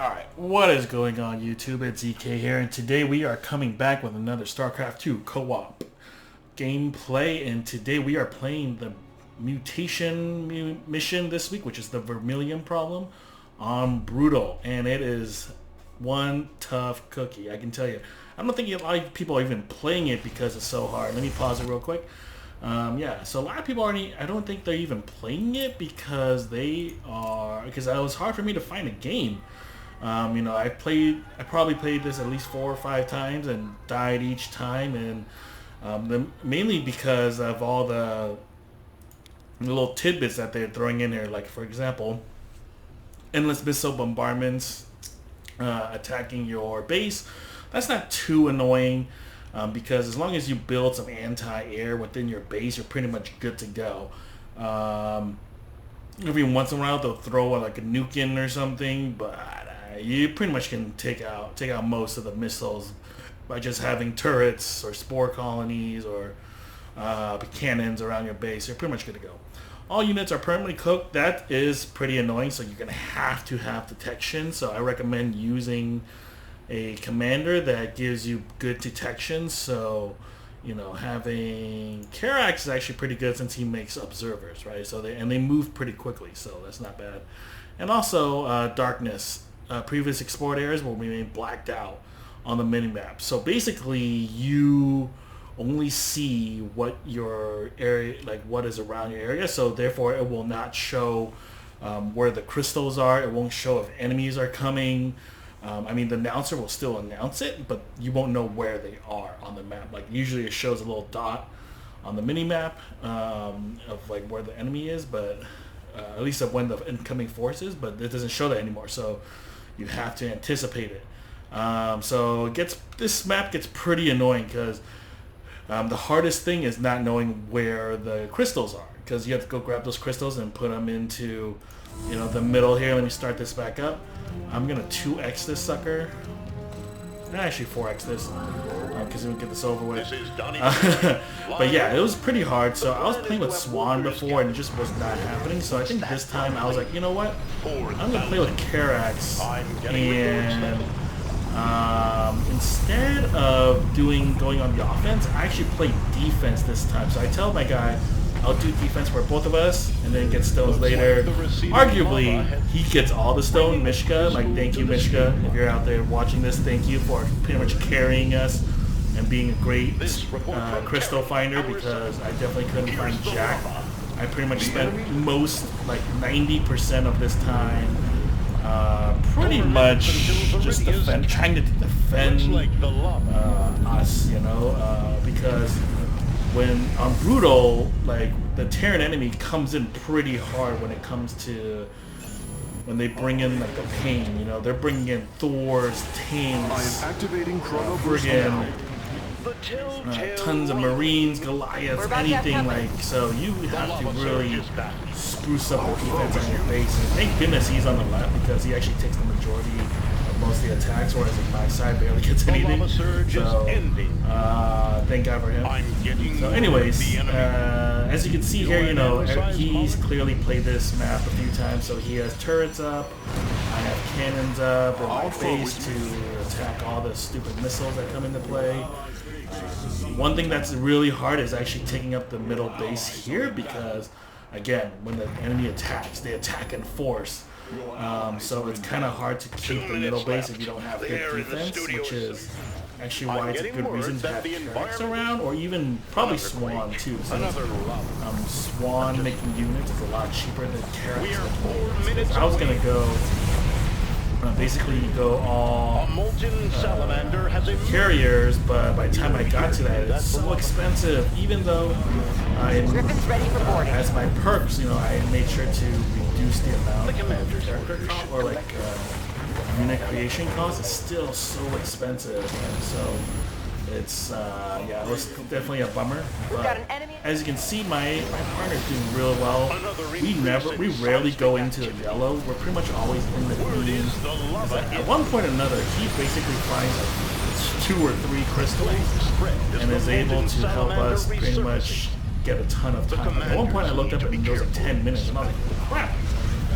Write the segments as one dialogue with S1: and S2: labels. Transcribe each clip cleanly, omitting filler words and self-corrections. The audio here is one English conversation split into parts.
S1: Alright, what is going on YouTube? It's EK here, and today we are coming back with another StarCraft 2 co-op gameplay, and today we are playing the Mutation mission this week, which is the Vermillion problem on Brutal, and it is one tough cookie, I can tell you. I don't think a lot of people are even playing it because it's so hard. Let me pause it real quick. Yeah, so a lot of people I don't think they're even playing it because it was hard for me to find a game. You know, I probably played this at least 4 or 5 times and died each time, and mainly because of all the little tidbits that they're throwing in there. Like, for example, endless missile bombardments attacking your base. That's not too annoying because as long as you build some anti-air within your base, you're pretty much good to go. Every once in a while they'll throw like a nuke in or something, but you pretty much can take out most of the missiles by just having turrets or spore colonies or cannons around your base. You're pretty much good to go. All units are permanently cooked. That is pretty annoying, so you're going to have detection. So I recommend using a commander that gives you good detection. So, you know, having Karax is actually pretty good since he makes observers, right? So they move pretty quickly, so that's not bad. And also darkness. Previous explored areas will remain blacked out on the minimap. So basically, you only see what your area, like what is around your area. So therefore, it will not show where the crystals are. It won't show if enemies are coming. I mean, the announcer will still announce it, but you won't know where they are on the map. Like usually, it shows a little dot on the minimap of like where the enemy is, but at least of when the incoming force is. But it doesn't show that anymore. So you have to anticipate it. So this map gets pretty annoying because the hardest thing is not knowing where the crystals are, because you have to go grab those crystals and put them into, you know, the middle here. Let me start this back up. I'm gonna 2x this sucker. Actually 4x this because we can get this over with. But yeah, it was pretty hard. So I was playing with Swan before and it just was not happening. So I think this time I was like, you know what? I'm gonna play with Karax, and instead of going on the offense, I actually play defense this time. So I tell my guy, I'll do defense for both of us, and then get stones later. Arguably, he gets all the stone, Mishka. Like, thank you, Mishka. If you're out there watching this, thank you for pretty much carrying us and being a great crystal finder, because I definitely couldn't find Jack. I pretty much spent most, like 90% of this time pretty much just trying to defend us, you know, because when on Brutal, like the Terran enemy comes in pretty hard when it comes to when they bring in like the pain, you know, they're bringing in Thor's tanks, friggin' tons of Marines, Goliaths, anything like. So you have to really spruce up the defense on your base. And thank goodness he's on the left, because he actually takes the majority of most of the attacks, whereas like my side barely gets anything. So thank God for him. So anyways, as you can see here, you know, he's clearly played this map a few times, so he has turrets up, I have cannons up in my base to attack all the stupid missiles that come into play. One thing that's really hard is actually taking up the middle base here, because again, when the enemy attacks, they attack in force. So it's kind of hard to keep the middle base if you don't have good defense, which is actually why it's a good reason to have Karax around, or even probably Swan too. Since Swan making units is a lot cheaper than Karax. I was gonna go basically go all carriers, but by the time I got to that, it's so expensive. Even though as my perks, you know, I made sure to reduce the amount of character cost, or like unit creation cost. It's still so expensive, and so it's yeah, it was definitely a bummer. But as you can see, my partner's doing real well. We rarely go into the yellow. We're pretty much always in the green. At one point or another, he basically finds like 2 or 3 crystals and is able to help us pretty much get a ton of time. At one point, I looked up and it was like 10 minutes, and I was like, crap.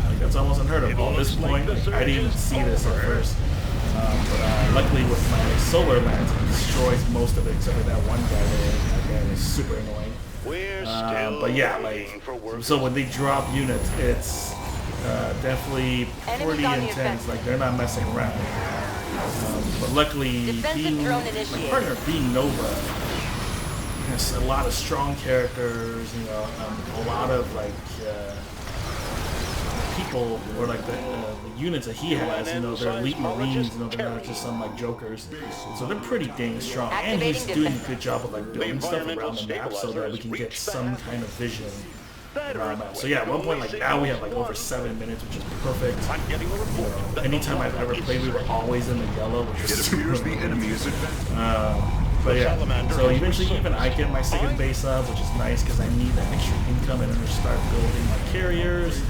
S1: Like, that's almost unheard of. At this point, like, I didn't even see this at first. But luckily with my solar lens, it destroys most of it except for that one guy there. That guy is super annoying. But yeah, like, so when they drop units, it's definitely pretty intense. Like, they're not messing around. But luckily, my partner being Nova, has a lot of strong characters, you know, a lot of like people, or like the units that he has, you know, they're elite marines, you know, they're not just some like jokers, so they're pretty dang strong, and he's doing a good job of like building stuff around the map so that we can get some kind of vision around that. So yeah, at one point, like now we have like over 7 minutes, which is perfect. You know, anytime I've ever played, we were always in the yellow, which is super but yeah, so eventually even I get my second base up, which is nice because I need that extra income in order to start building my carriers.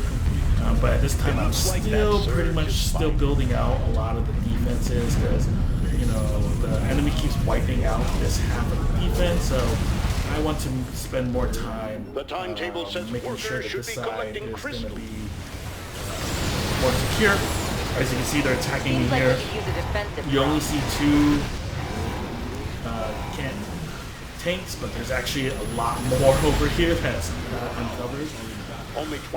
S1: But at this time I'm still pretty much still building out a lot of the defenses because, you know, the enemy keeps wiping out this half of the defense, so I want to spend more time making sure that this side is going to be more secure. As you can see, they're attacking me here. You only see two tanks, but there's actually a lot more over here that's not uncovered.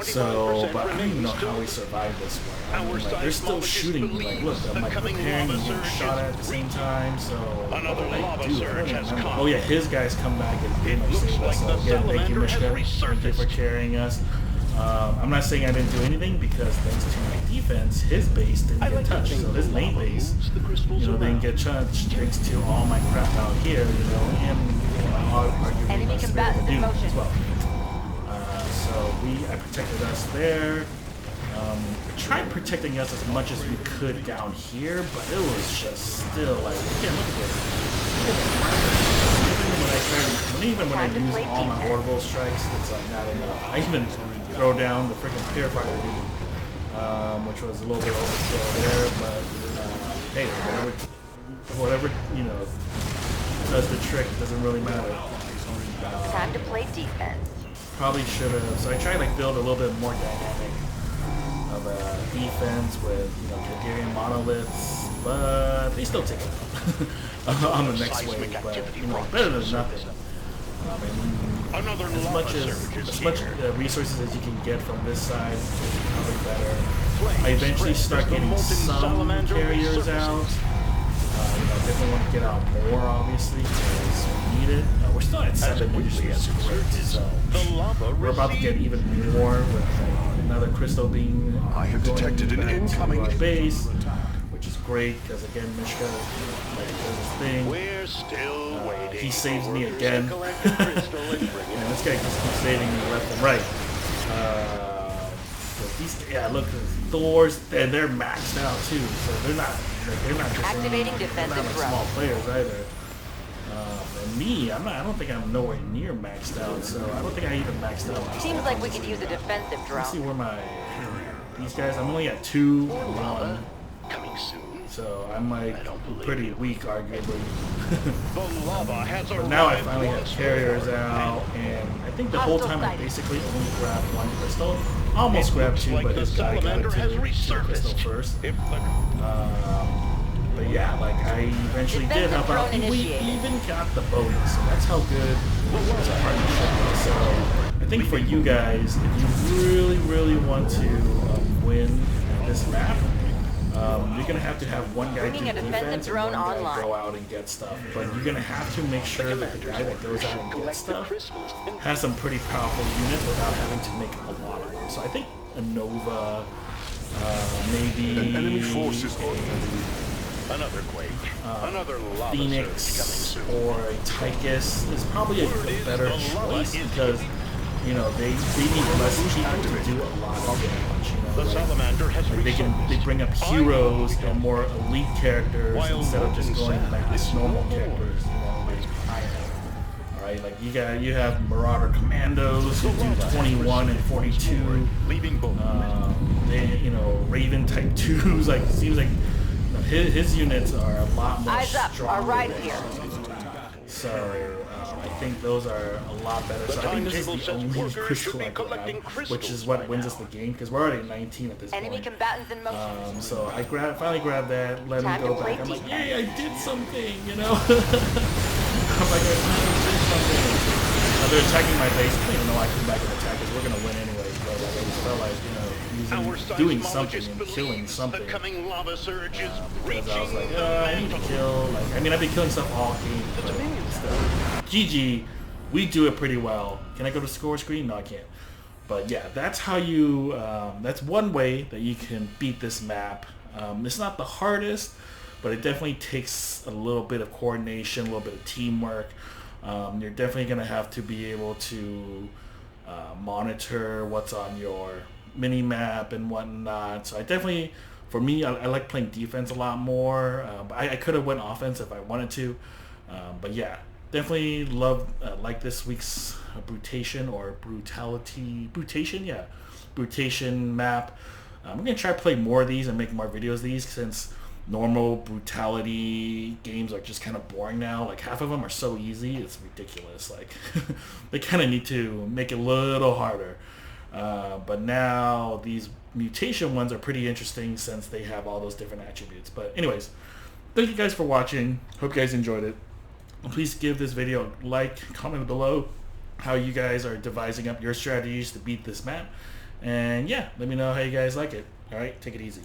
S1: So, but I don't even know how we survived this one. I mean, like, they're still shooting me. Like, look, I'm like preparing and getting shot at the same time. So, what do I do? Oh yeah, his guys come back and pretty much save us. So again, thank you, Mishka. Thank you for carrying us. I'm not saying I didn't do anything because thanks to my defense, his base didn't get touched. So his main base, you know, didn't get touched thanks to all my crap out here, you know, and arguably my Spirit of Doom as well. So I protected us there. Tried protecting us as much as we could down here, but it was just still like, again, look at this. Even when I use all my orbital strikes, it's like not enough. I even throw down the freaking purifier dude, which was a little bit overkill there, but hey, whatever you know does the trick, doesn't really matter.
S2: Time to play defense.
S1: Probably should have. So I tried like build a little bit more dynamic of a defense with, you know, Gilgarian monoliths, but they still take it on the next wave. But you know, better than nothing. As much resources as you can get from this side is probably better. I eventually start getting some carriers out. You know, definitely want to get out more, obviously, because we need it. We're still at 7 minutes, which is great. So we're about to get even more with another crystal being
S3: detected an incoming
S1: base, which is great because again, Mishka does his thing.
S4: We're still waiting.
S1: He saves me again. And this guy just keeps saving me left and right. Yeah, look, Thor's, and they're maxed out too, so they're not just
S2: activating defensive
S1: small players either. And me, I don't think I'm nowhere near maxed out, so I don't think I even maxed out.
S2: Seems like we could use a defensive drone.
S1: Let's see where these guys. I'm only at 2 1.
S4: Coming soon.
S1: So I'm like pretty weak, arguably.
S4: But
S1: now I finally have carriers out, and I think the whole time I basically only grabbed 1 crystal. Almost grabbed 2, but this guy got it to the crystal first. But yeah, like I eventually did help out. We even got the bonus, so that's how good this partnership is. So I think for you guys, if you really want to win this map, you're gonna have to have one guy do defense and one guy go out and get stuff. But you're gonna have to make sure that the guy that goes out and gets stuff has some pretty powerful units without having to make a lot of them. So I think a Nova, maybe
S3: an enemy force is
S4: another quake, another lava
S1: Phoenix or a Tychus is probably a better choice because, you know, they need less people to do a lot of damage. You know,
S4: the salamander has
S1: they bring up heroes and more elite characters instead of just going like these normal characters. You know, alright, like you have Marauder Commandos who do 21 and 42. They, you know, Raven Type 2s. Like it seems like his units are a lot more
S2: Eyes up,
S1: stronger.
S2: our ride here.
S1: So I think those are a lot better. So I think this is the only crystal I grab, which is what wins us the game, because we're already at 19 at this
S2: Enemy
S1: point.
S2: combatants in motion.
S1: So I finally grabbed that, let him go back. I'm like, yay, I did something, you know? I'm like, I finally did something. They're attacking my base. I don't even know why I came back and attack, because we're going to win anyways. But like, I just felt like, you know, doing something and killing something. Because I was like, I need to kill. Like, I mean, I've been killing stuff all game. But still. GG, we do it pretty well. Can I go to score screen? No, I can't. But yeah, that's how you, that's one way that you can beat this map. It's not the hardest, but it definitely takes a little bit of coordination, a little bit of teamwork. You're definitely going to have to be able to monitor what's on your mini-map and whatnot. So I definitely, for me, I like playing defense a lot more. I could have went offense if I wanted to. But yeah, definitely like this week's Brutation or Brutation, yeah. Brutation map. I'm going to try to play more of these and make more videos of these, since normal brutality games are just kind of boring now. Like, half of them are so easy, it's ridiculous. Like, they kind of need to make it a little harder. But now these mutation ones are pretty interesting, since they have all those different attributes. But anyways, thank you guys for watching. Hope you guys enjoyed it. Please give this video a like, comment below how you guys are devising up your strategies to beat this map. And yeah, let me know how you guys like it. Alright, take it easy.